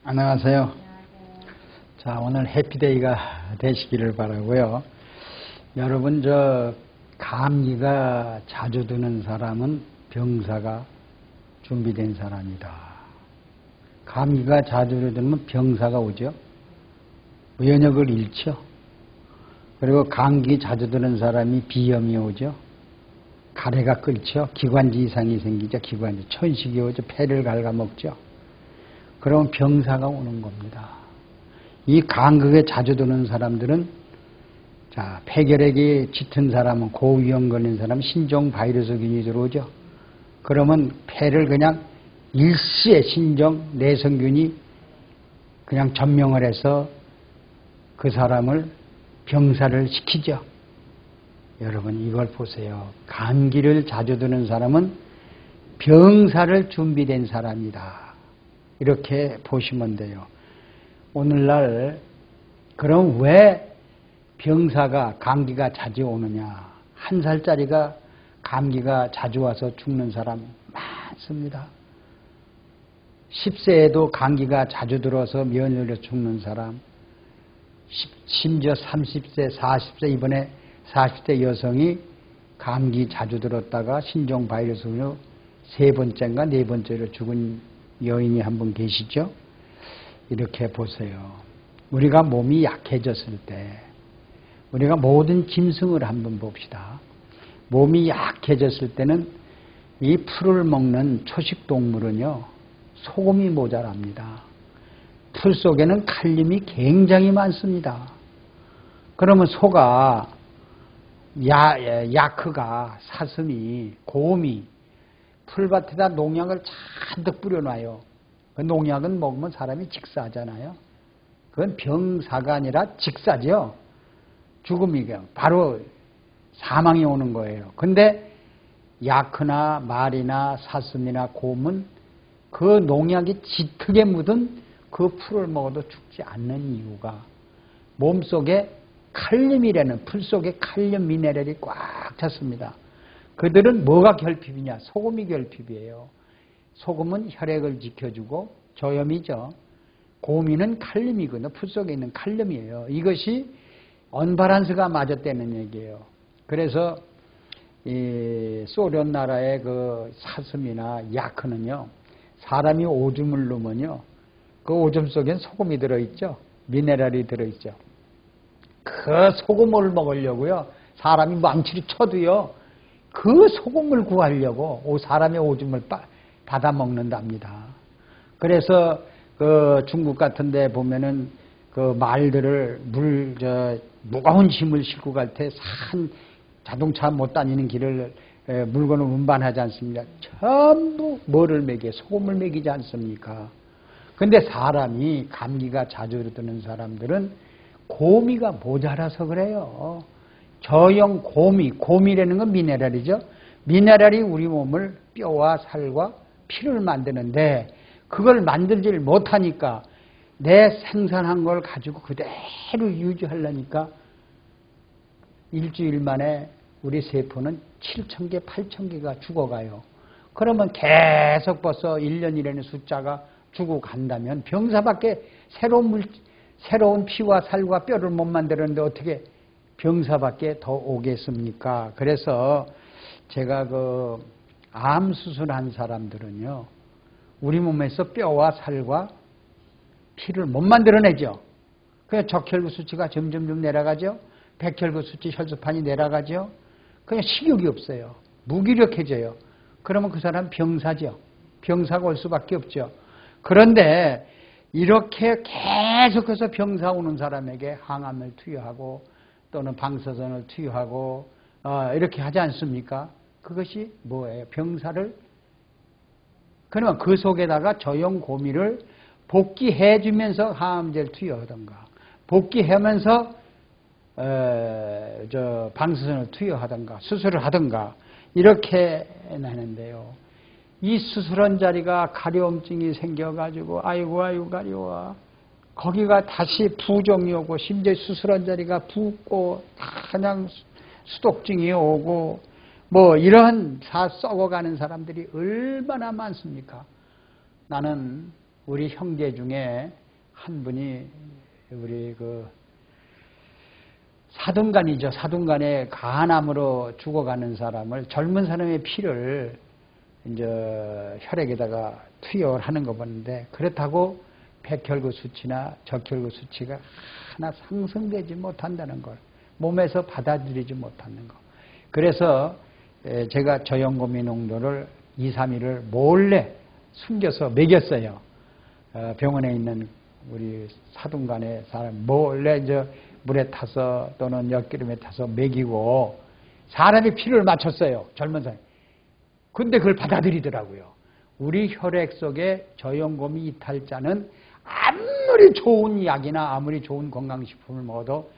안녕하세요. 자, 오늘 해피데이가 되시기를 바라고요. 여러분, 감기가 자주 드는 사람은 병사가 준비된 사람이다. 감기가 자주 들면 병사가 오죠. 면역을 잃죠. 그리고 감기 자주 드는 사람이 비염이 오죠. 가래가 끓죠. 기관지 이상이 생기죠. 기관지. 천식이 오죠. 폐를 갉아먹죠. 그럼 병사가 오는 겁니다. 이 간극에 자주 드는 사람들은, 폐결핵이 짙은 사람은, 고위험 걸린 사람은 신종 바이러스균이 들어오죠. 그러면 폐를 그냥 일시에 신종 내성균이 그냥 점령을 해서 그 사람을 병사를 시키죠. 여러분, 이걸 보세요. 감기를 자주 드는 사람은 병사를 준비된 사람이다. 이렇게 보시면 돼요. 오늘날 그럼 왜 병사가 감기가 자주 오느냐. 1살짜리가 감기가 자주 와서 죽는 사람 많습니다. 10세에도 감기가 자주 들어서 면역으로 죽는 사람, 심지어 30세, 40세, 이번에 40대 여성이 감기 자주 들었다가 신종 바이러스로 3번째인가 4번째로 죽은 여인이 한 분 계시죠? 이렇게 보세요. 우리가 몸이 약해졌을 때, 우리가 모든 짐승을 한번 봅시다. 몸이 약해졌을 때는 이 풀을 먹는 초식동물은요, 소금이 모자랍니다. 풀 속에는 칼륨이 굉장히 많습니다. 그러면 소가, 야크가, 사슴이, 곰이 풀밭에다 농약을 잔뜩 뿌려놔요. 그 농약은 먹으면 사람이 직사하잖아요. 그건 병사가 아니라 직사죠. 죽음이 바로 사망이 오는 거예요. 근데 야크나 말이나 사슴이나 곰은 그 농약이 짙게 묻은 그 풀을 먹어도 죽지 않는 이유가 몸속에 칼륨이라는, 풀 속에 칼륨 미네랄이 꽉 찼습니다. 그들은 뭐가 결핍이냐? 소금이 결핍이에요. 소금은 혈액을 지켜주고 저염이죠. 고미는 칼륨이거든요. 풀 속에 있는 칼륨이에요. 이것이 언밸런스가 맞았다는 얘기예요. 그래서 이 소련 나라의 그 사슴이나 야크는요, 사람이 오줌을 누면요, 그 오줌 속엔 소금이 들어있죠. 미네랄이 들어있죠. 그 소금을 먹으려고요, 사람이 망치로 쳐도요, 그 소금을 구하려고 사람의 오줌을 받아 먹는답니다. 그래서 그 중국 같은 데 보면은 그 말들을 무거운 짐을 싣고 갈 때 자동차 못 다니는 길을 물건을 운반하지 않습니까? 전부 뭐를 먹여? 소금을 먹이지 않습니까? 근데 사람이 감기가 자주 드는 사람들은 고미가 모자라서 그래요. 저형 고미라는 건 미네랄이죠. 미네랄이 우리 몸을 뼈와 살과 피를 만드는데 그걸 만들지를 못하니까 내 생산한 걸 가지고 그대로 유지하려니까 일주일 만에 우리 세포는 7,000개, 8,000개가 죽어가요. 그러면 계속 벌써 1년이라는 숫자가 죽어간다면 병사밖에 새로운 피와 살과 뼈를 못 만드는데 어떻게 병사밖에 더 오겠습니까? 그래서 제가 암 수술한 사람들은요, 우리 몸에서 뼈와 살과 피를 못 만들어내죠. 그냥 적혈구 수치가 점점 내려가죠. 백혈구 수치, 혈소판이 내려가죠. 그냥 식욕이 없어요. 무기력해져요. 그러면 그 사람 병사죠. 병사가 올 수밖에 없죠. 그런데 이렇게 계속해서 병사 오는 사람에게 항암을 투여하고 또는 방사선을 투여하고 이렇게 하지 않습니까? 그것이 뭐예요? 병사를, 그러면 그 속에다가 저형 고미를 복귀해 주면서 항암제를 투여하던가, 복귀하면서 방사선을 투여하던가, 수술을 하던가 이렇게 하는데요. 이 수술한 자리가 가려움증이 생겨가지고 아이고 가려워. 거기가 다시 부종이 오고, 심지어 수술한 자리가 붓고 그냥 수독증이 오고, 이런 다 썩어가는 사람들이 얼마나 많습니까? 나는 우리 형제 중에 한 분이 우리 그 사등간이죠. 사등간에 간암으로 죽어가는 사람을 젊은 사람의 피를 이제 혈액에다가 투여를 하는 거 보는데 그렇다고 백혈구 수치나 적혈구 수치가 하나 상승되지 못한다는 걸 몸에서 받아들이지 못하는 거. 그래서 제가 저염고미 농도를 2, 3일을 몰래 숨겨서 먹였어요. 병원에 있는 우리 사등간의 사람 몰래 이제 물에 타서 또는 엿기름에 타서 먹이고 사람의 피를 맞췄어요. 젊은 사람. 근데 그걸 받아들이더라고요. 우리 혈액 속에 저염고미 이탈자는 아무리 좋은 약이나 아무리 좋은 건강식품을 먹어도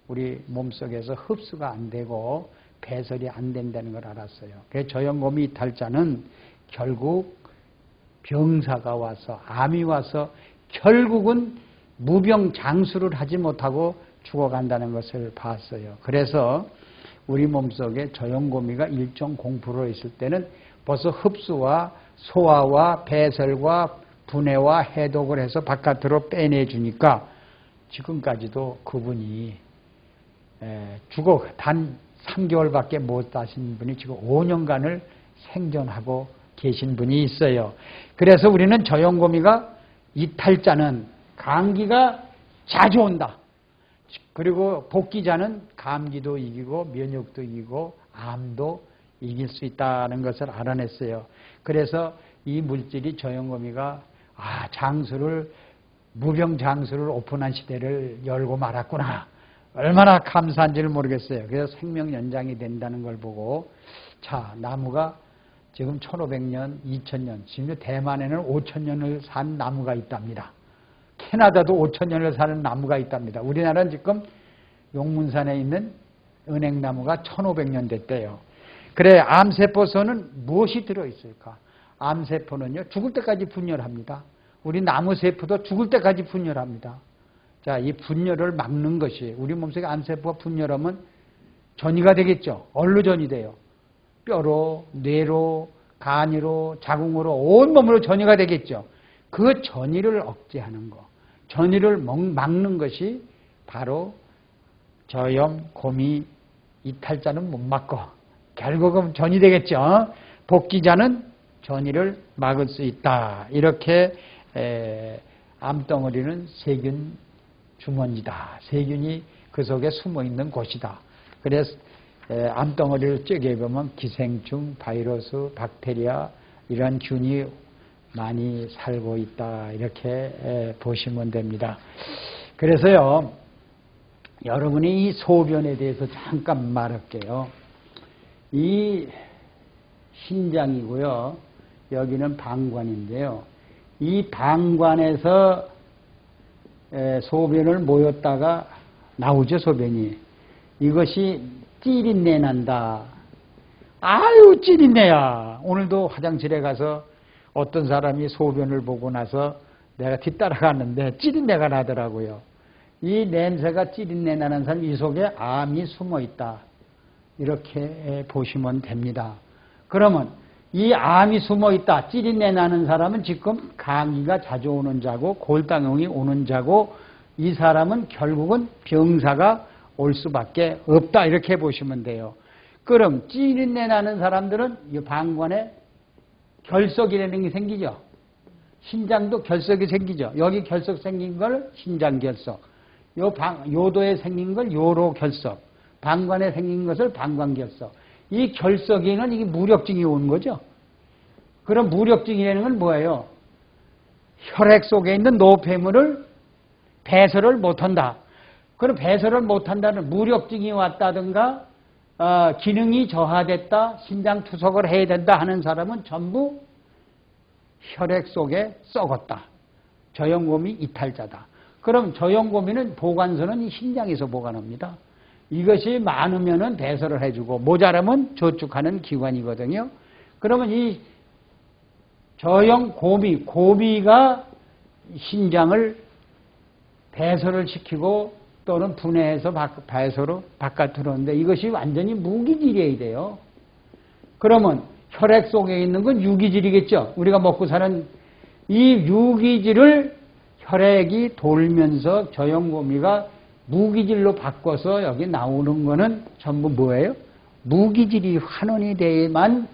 우리 몸속에서 흡수가 안 되고 배설이 안 된다는 걸 알았어요. 그래서 저염고미 이탈자는 결국 병사가 와서 암이 와서 결국은 무병장수를 하지 못하고 죽어간다는 것을 봤어요. 그래서 우리 몸속에 저염고미가 1.0% 있을 때는 벌써 흡수와 소화와 배설과 분해와 해독을 해서 바깥으로 빼내주니까 지금까지도 그분이 죽어 단 3개월밖에 못 사신 분이 지금 5년간을 생존하고 계신 분이 있어요. 그래서 우리는 저염고미가 이탈자는 감기가 자주 온다. 그리고 복기자는 감기도 이기고 면역도 이기고 암도 이길 수 있다는 것을 알아냈어요. 그래서 이 물질이 저염고미가 무병장수를 오픈한 시대를 열고 말았구나. 얼마나 감사한지를 모르겠어요. 그래서 생명 연장이 된다는 걸 보고 자, 나무가 지금 1500년, 2000년, 지금 대만에는 5000년을 산 나무가 있답니다. 캐나다도 5000년을 사는 나무가 있답니다. 우리나라는 지금 용문산에 있는 은행나무가 1500년 됐대요. 그래, 암세포서는 무엇이 들어있을까? 암세포는요, 죽을 때까지 분열합니다. 우리 나무세포도 죽을 때까지 분열합니다. 자, 이 분열을 막는 것이, 우리 몸속에 암세포가 분열하면 전이가 되겠죠. 얼로 전이 돼요? 뼈로, 뇌로, 간이로, 자궁으로, 온몸으로 전이가 되겠죠. 그 전이를 억제하는 거, 전이를 막는 것이 바로 저염, 고미, 이탈자는 못 막고 결국은 전이 되겠죠. 복기자는 전이를 막을 수 있다. 이렇게 암덩어리는 세균 주머니다. 세균이 그 속에 숨어있는 곳이다. 그래서 암덩어리를 쪼개보면 기생충, 바이러스, 박테리아 이런 균이 많이 살고 있다. 이렇게 보시면 됩니다. 그래서요, 여러분이 이 소변에 대해서 잠깐 말할게요. 이 신장이고요. 여기는 방관인데요. 이 방관에서 소변을 모였다가 나오죠, 소변이. 이것이 찌린내 난다. 아유, 찌린내야. 오늘도 화장실에 가서 어떤 사람이 소변을 보고 나서 내가 뒤따라갔는데 찌린내가 나더라고요. 이 냄새가 찌린내 나는 사람, 이 속에 암이 숨어 있다. 이렇게 보시면 됩니다. 그러면 이 암이 숨어 있다, 찌린내 나는 사람은 지금 감기가 자주 오는 자고 골다공이 오는 자고 이 사람은 결국은 병사가 올 수밖에 없다. 이렇게 보시면 돼요. 그럼 찌린내 나는 사람들은 이 방관에 결석이라는 게 생기죠. 신장도 결석이 생기죠. 여기 결석 생긴 걸 신장 결석, 요도에 생긴 걸 요로 결석, 방관에 생긴 것을 방관 결석. 이 결석에는 이게 무력증이 오는 거죠. 그럼 무력증이라는 건 뭐예요? 혈액 속에 있는 노폐물을 배설을 못한다. 그럼 배설을 못한다는 무력증이 왔다든가 기능이 저하됐다, 신장 투석을 해야 된다 하는 사람은 전부 혈액 속에 썩었다. 저염고미 이탈자다. 그럼 저염고미는 보관소는 신장에서 보관합니다. 이것이 많으면은 배설을 해주고 모자라면 저축하는 기관이거든요. 그러면 이 저염고미, 고미가 신장을 배설을 시키고 또는 분해해서 배설로 바깥으로 오는데 이것이 완전히 무기질이어야 돼요. 그러면 혈액 속에 있는 건 유기질이겠죠. 우리가 먹고 사는 이 유기질을 혈액이 돌면서 저염고미가 무기질로 바꿔서 여기 나오는 거는 전부 뭐예요? 무기질이 환원이 돼야만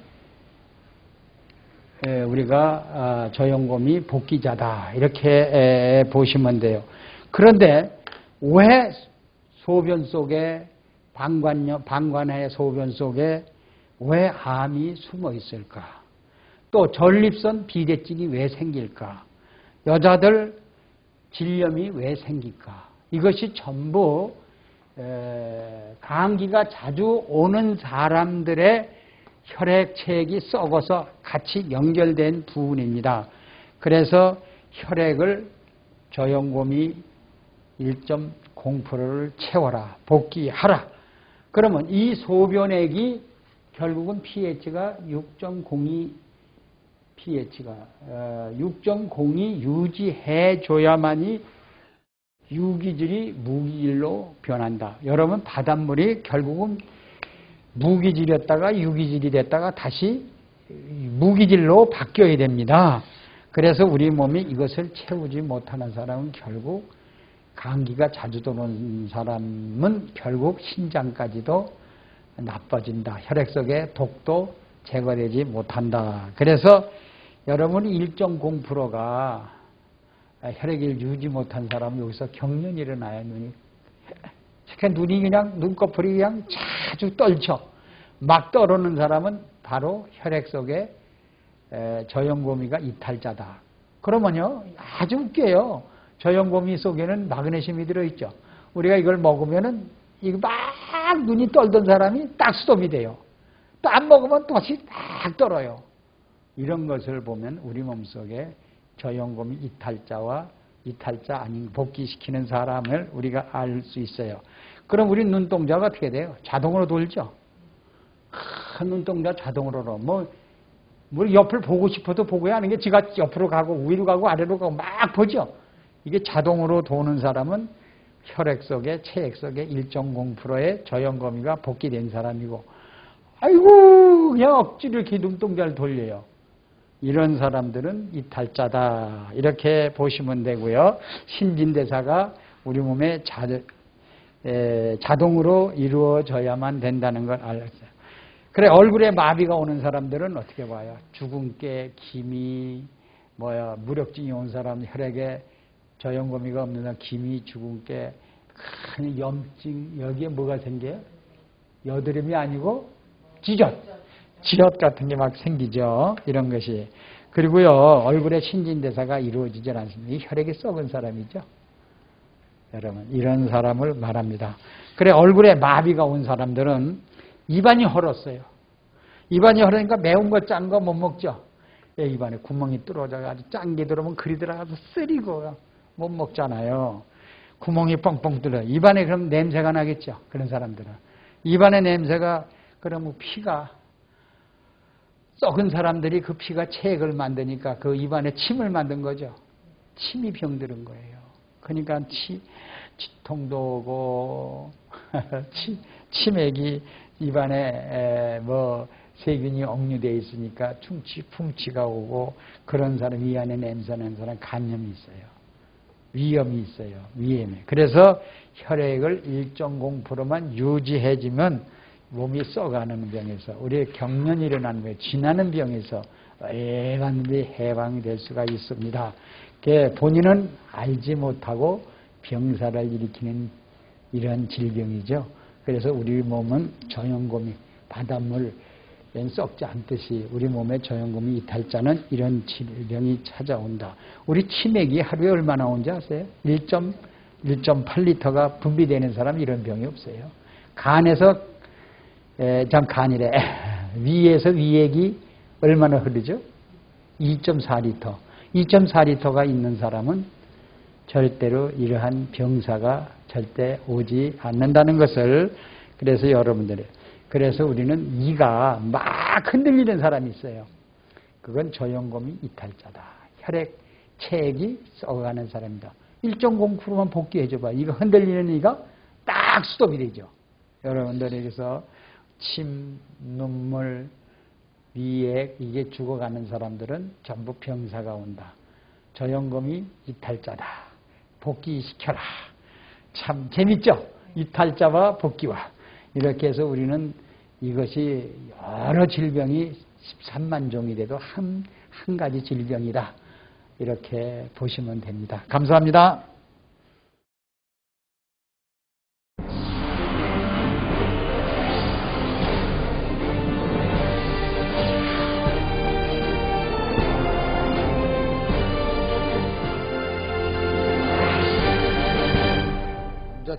우리가 저염고미 복기자다 이렇게 보시면 돼요. 그런데 왜 소변 속에 방관의 소변 속에 왜 암이 숨어 있을까? 또 전립선 비대증이 왜 생길까? 여자들 질염이 왜 생길까? 이것이 전부 감기가 자주 오는 사람들의 혈액체액이 썩어서 같이 연결된 부분입니다. 그래서 혈액을 저염고미 1.0%를 채워라, 복기하라. 그러면 이 소변액이 결국은 pH가 6.02 pH가 6.02 유지해줘야만이 유기질이 무기질로 변한다. 여러분 바닷물이 결국은 무기질이었다가 유기질이 됐다가 다시 무기질로 바뀌어야 됩니다. 그래서 우리 몸이 이것을 채우지 못하는 사람은 결국 감기가 자주 도는 사람은 결국 신장까지도 나빠진다. 혈액 속의 독도 제거되지 못한다. 그래서 여러분이 1.0%가 혈액을 유지 못한 사람은 여기서 경련이 일어나요. 눈이 그냥 눈꺼풀이 그냥 자주 떨쳐 막 떠오르는 사람은 바로 혈액 속에 저염고미가 이탈자다. 그러면요 아주 웃겨요. 저염고미 속에는 마그네슘이 들어있죠. 우리가 이걸 먹으면은 이거 막 눈이 떨던 사람이 딱 스톱이 돼요. 또 안 먹으면 다시 막 떨어요. 이런 것을 보면 우리 몸속에 저염고미 이탈자와 이탈자 아닌 복기시키는 사람을 우리가 알 수 있어요. 그럼 우리 눈동자가 어떻게 돼요? 자동으로 돌죠. 눈동자 자동으로 뭐 옆을 보고 싶어도 보고야 하는 게 지가 옆으로 가고 위로 가고 아래로 가고 막 보죠. 이게 자동으로 도는 사람은 혈액 속에 체액 속에 1.0%의 저염고미가 복기된 사람이고, 아이고 그냥 억지로 이렇게 눈동자를 돌려요. 이런 사람들은 이탈자다 이렇게 보시면 되고요. 신진대사가 우리 몸에 자동으로 이루어져야만 된다는 걸 알았어요. 그래 얼굴에 마비가 오는 사람들은 어떻게 봐요? 주근깨, 기미, 무력증이 온 사람 혈액에 저염고미가 없는 사람 기미, 주근깨, 큰 염증 여기에 뭐가 생겨요? 여드름이 아니고 지젓 같은 게 막 생기죠. 이런 것이. 그리고요 얼굴에 신진대사가 이루어지질 않습니다. 이 혈액이 썩은 사람이죠. 여러분 이런 사람을 말합니다. 그래 얼굴에 마비가 온 사람들은 입안이 헐었어요. 입안이 헐으니까 매운 거 짠 거 못 먹죠. 입안에 구멍이 뚫어져가지고 짠 게 들어오면 그리 들어가서 쓰리고 못 먹잖아요. 구멍이 뻥뻥 뚫려. 입안에 그럼 냄새가 나겠죠. 그런 사람들은. 입안에 냄새가 그러면 피가 썩은 사람들이 그 피가 체액을 만드니까 그 입안에 침을 만든 거죠. 침이 병들은 거예요. 그러니까 치통도 오고 치맥이 입안에 세균이 억류되어 있으니까 풍치가 오고 그런 사람 이 안에 냄새 나는 사람 간염이 있어요. 위염이 있어요. 위염에. 그래서 혈액을 1.0%만 유지해주면 몸이 썩어가는 병에서 우리의 경련이 일어나는 거예요. 지나는 병에서 애간히 해방이 될 수가 있습니다. 본인은 알지 못하고 병사를 일으키는 이런 질병이죠. 그래서 우리 몸은 저염고미, 바닷물 썩지 않듯이 우리 몸에 저염고미 이탈자는 이런 질병이 찾아온다. 우리 치맥이 하루에 얼마나 오는지 아세요? 1.8리터가 분비되는 사람 이런 병이 없어요. 간에서 간이래. 위에서 위액이 얼마나 흐르죠? 2.4리터. 2.4리터가 있는 사람은 절대로 이러한 병사가 절대 오지 않는다는 것을 그래서 여러분들이 그래서 우리는 이가 막 흔들리는 사람이 있어요. 그건 저염고미 이탈자다. 혈액 체액이 썩어가는 사람이다. 1.0%만 복귀해줘봐. 이거 흔들리는 이가 딱 스톱이 되죠. 여러분들에게서 침, 눈물, 위액 이게 죽어가는 사람들은 전부 병사가 온다. 저염곰이 이탈자다. 복귀시켜라. 참 재밌죠? 이탈자와 복귀와. 이렇게 해서 우리는 이것이 여러 질병이 13만 종이 돼도 한 가지 질병이다. 이렇게 보시면 됩니다. 감사합니다.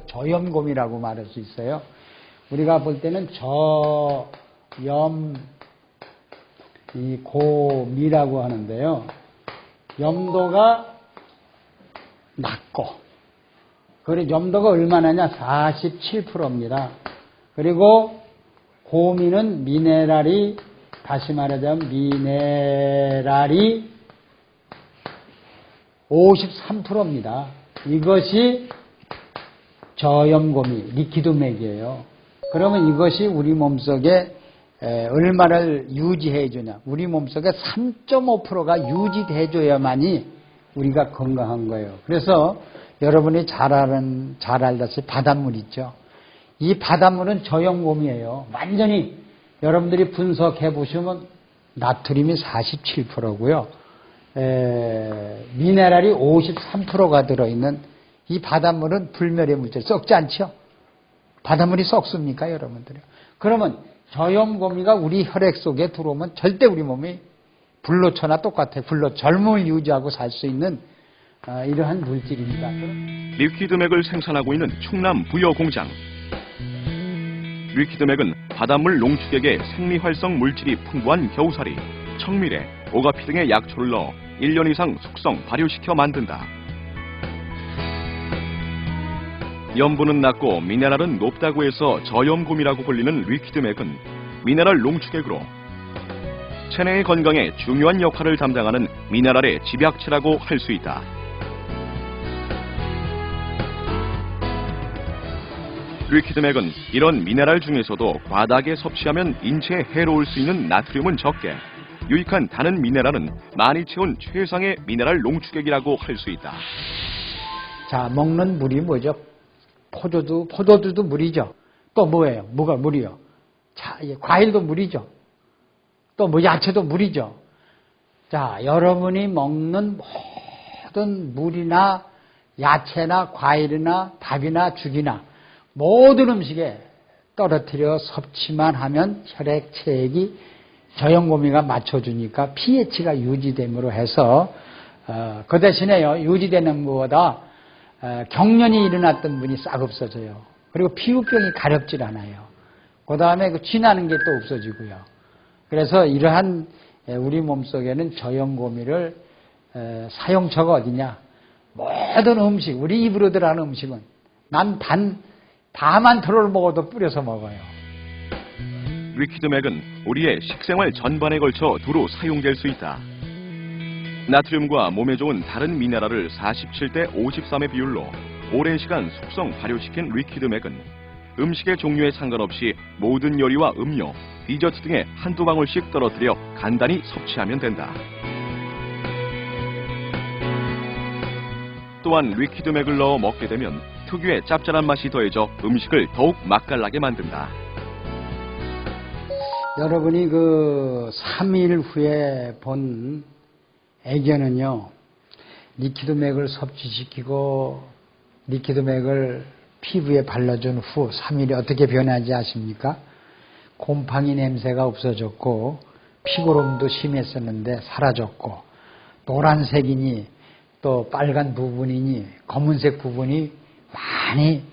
저염곰이라고 말할 수 있어요. 우리가 볼 때는 이 곰이라고 하는데요. 염도가 낮고, 그리고 염도가 얼마나냐? 47%입니다. 그리고 곰이는 미네랄이, 다시 말하자면 미네랄이 53%입니다. 이것이 저염곰이 리퀴드맥이에요. 그러면 이것이 우리 몸속에 얼마를 유지해 주냐. 우리 몸속에 3.5%가 유지해 줘야만이 우리가 건강한 거예요. 그래서 여러분이 잘 알다시피 바닷물 있죠. 이 바닷물은 저염곰이에요. 완전히 여러분들이 분석해 보시면 나트륨이 47%고요. 미네랄이 53%가 들어있는 이 바닷물은 불멸의 물질, 썩지 않죠? 바닷물이 썩습니까, 여러분들이? 그러면 저염곰이가 우리 혈액 속에 들어오면 절대 우리 몸이 불로초나 똑같아요. 젊음을 유지하고 살 수 있는 이러한 물질입니다. 리퀴드맥을 생산하고 있는 충남 부여공장. 리퀴드맥은 바닷물 농축액에 생리활성 물질이 풍부한 겨우살이, 청미래, 오가피 등의 약초를 넣어 1년 이상 숙성, 발효시켜 만든다. 염분은 낮고 미네랄은 높다고 해서 저염곰이라고 불리는 리퀴드맥은 미네랄 농축액으로 체내의 건강에 중요한 역할을 담당하는 미네랄의 집약체라고 할 수 있다. 리퀴드맥은 이런 미네랄 중에서도 과다하게 섭취하면 인체에 해로울 수 있는 나트륨은 적게, 유익한 다른 미네랄은 많이 채운 최상의 미네랄 농축액이라고 할 수 있다. 자, 먹는 물이 뭐죠? 포도주도 물이죠. 또 뭐예요? 뭐가 물이요? 자, 과일도 물이죠. 또 뭐 야채도 물이죠. 자, 여러분이 먹는 모든 물이나 야채나 과일이나 밥이나 죽이나 모든 음식에 떨어뜨려 섭취만 하면 혈액 체액이 저염곰이가 맞춰주니까 pH가 유지됨으로 해서 그 대신에요, 유지되는 것보다 경련이 일어났던 분이 싹 없어져요. 그리고 피부병이 가렵질 않아요. 그 다음에 쥐나는 게 또 없어지고요. 그래서 이러한 우리 몸속에는 저염곰이를 사용처가 어디냐? 모든 음식, 우리 입으로 들어가는 음식은 난 다만 털을 먹어도 뿌려서 먹어요. 리퀴드맥은 우리의 식생활 전반에 걸쳐 두루 사용될 수 있다. 나트륨과 몸에 좋은 다른 미네랄을 47대 53의 비율로 오랜 시간 숙성 발효시킨 리퀴드맥은 음식의 종류에 상관없이 모든 요리와 음료, 디저트 등에 한두 방울씩 떨어뜨려 간단히 섭취하면 된다. 또한 리퀴드맥을 넣어 먹게 되면 특유의 짭짤한 맛이 더해져 음식을 더욱 맛깔나게 만든다. 여러분이 3일 후에 본 애견은요, 리퀴드맥을 섭취시키고 리퀴드맥을 피부에 발라준 후 3일이 어떻게 변하지 아십니까? 곰팡이 냄새가 없어졌고 피고름도 심했었는데 사라졌고 노란색이니 또 빨간 부분이니 검은색 부분이 많이